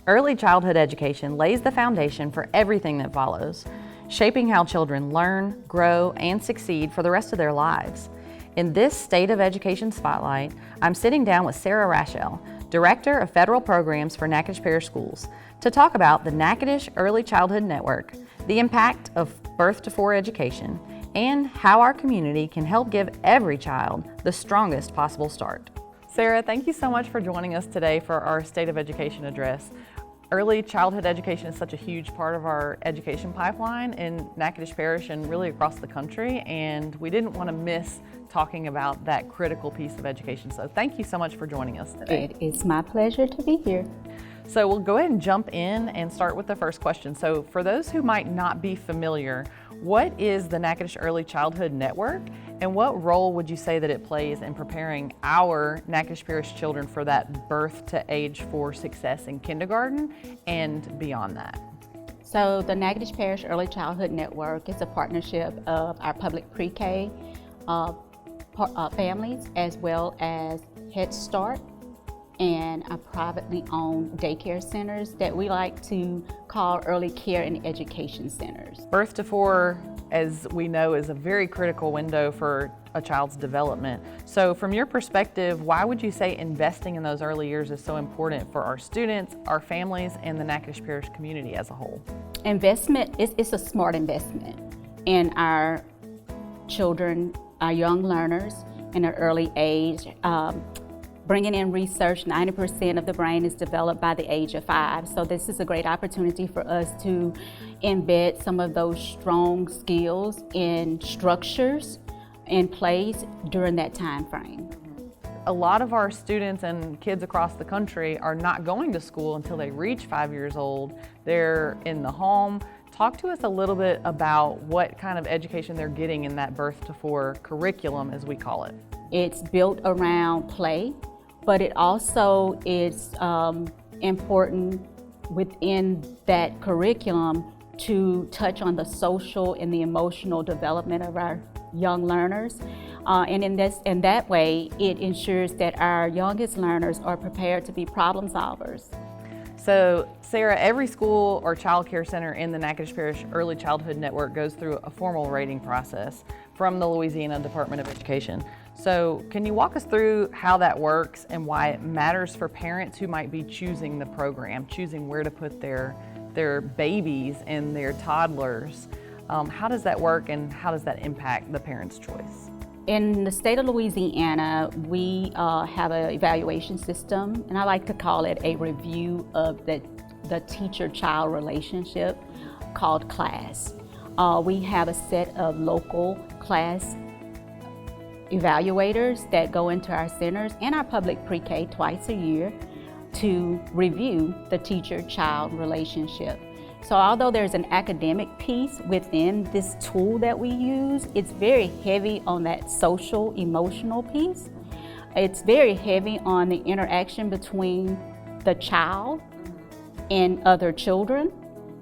Early childhood education lays the foundation for everything that follows, shaping how children learn, grow, and succeed for the rest of their lives. In this State of Education Spotlight, I'm sitting down with Sarah Rachel, Director of Federal Programs for Natchitoches Parish Schools, to talk about the Natchitoches Early Childhood Network, the impact of birth to 4 education, and how our community can help give every child the strongest possible start. Sarah, thank you so much for joining us today for our State of Education address. Early childhood education is such a huge part of our education pipeline in Natchitoches Parish and really across the country, and we didn't want to miss talking about that critical piece of education. So thank you so much for joining us today. It is my pleasure to be here. So we'll go ahead and jump in and start with the first question. So for those who might not be familiar, what is the Natchitoches Early Childhood Network, and what role would you say that it plays in preparing our Natchitoches Parish children for that birth to age 4 success in kindergarten and beyond that? So the Natchitoches Parish Early Childhood Network is a partnership of our public pre-K families as well as Head Start and our privately owned daycare centers that we like to call early care and education centers. Birth to 4, as we know, is a very critical window for a child's development. So from your perspective, why would you say investing in those early years is so important for our students, our families, and the Natchitoches Parish community as a whole? Investment, it's a smart investment in our children, our young learners in an early age. Bringing in research, 90% of the brain is developed by the age of 5. So this is a great opportunity for us to embed some of those strong skills in structures in place during that time frame. A lot of our students and kids across the country are not going to school until they reach 5 years old. They're in the home. Talk to us a little bit about what kind of education they're getting in that birth to 4 curriculum, as we call it. It's built around play, but it also is important within that curriculum to touch on the social and the emotional development of our young learners. And in that way, it ensures that our youngest learners are prepared to be problem solvers. So, Sarah, every school or child care center in the Natchitoches Parish Early Childhood Network goes through a formal rating process from the Louisiana Department of Education. So, can you walk us through how that works and why it matters for parents who might be choosing the program, choosing where to put their babies and their toddlers? How does that work, and how does that impact the parent's choice? In the state of Louisiana, we have an evaluation system, and I like to call it a review of the teacher-child relationship called CLASS. We have a set of local CLASS evaluators that go into our centers and our public pre-K twice a year to review the teacher-child relationship. So although there's an academic piece within this tool that we use, it's very heavy on that social, emotional piece. It's very heavy on the interaction between the child and other children.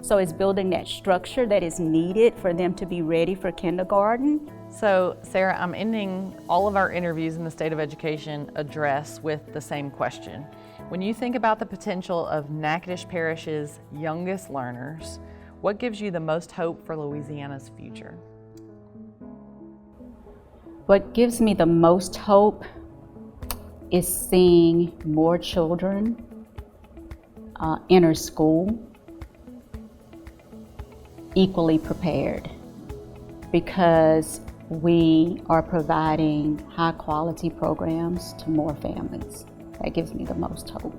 So it's building that structure that is needed for them to be ready for kindergarten. So, Sarah, I'm ending all of our interviews in the State of Education address with the same question. When you think about the potential of Natchitoches Parish's youngest learners, what gives you the most hope for Louisiana's future? What gives me the most hope is seeing more children enter school equally prepared, because we are providing high quality programs to more families. That gives me the most hope.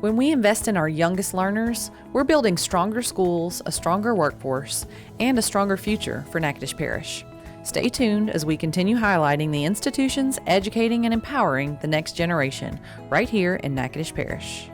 When we invest in our youngest learners, we're building stronger schools, a stronger workforce, and a stronger future for Natchitoches Parish. Stay tuned as we continue highlighting the institutions educating and empowering the next generation right here in Natchitoches Parish.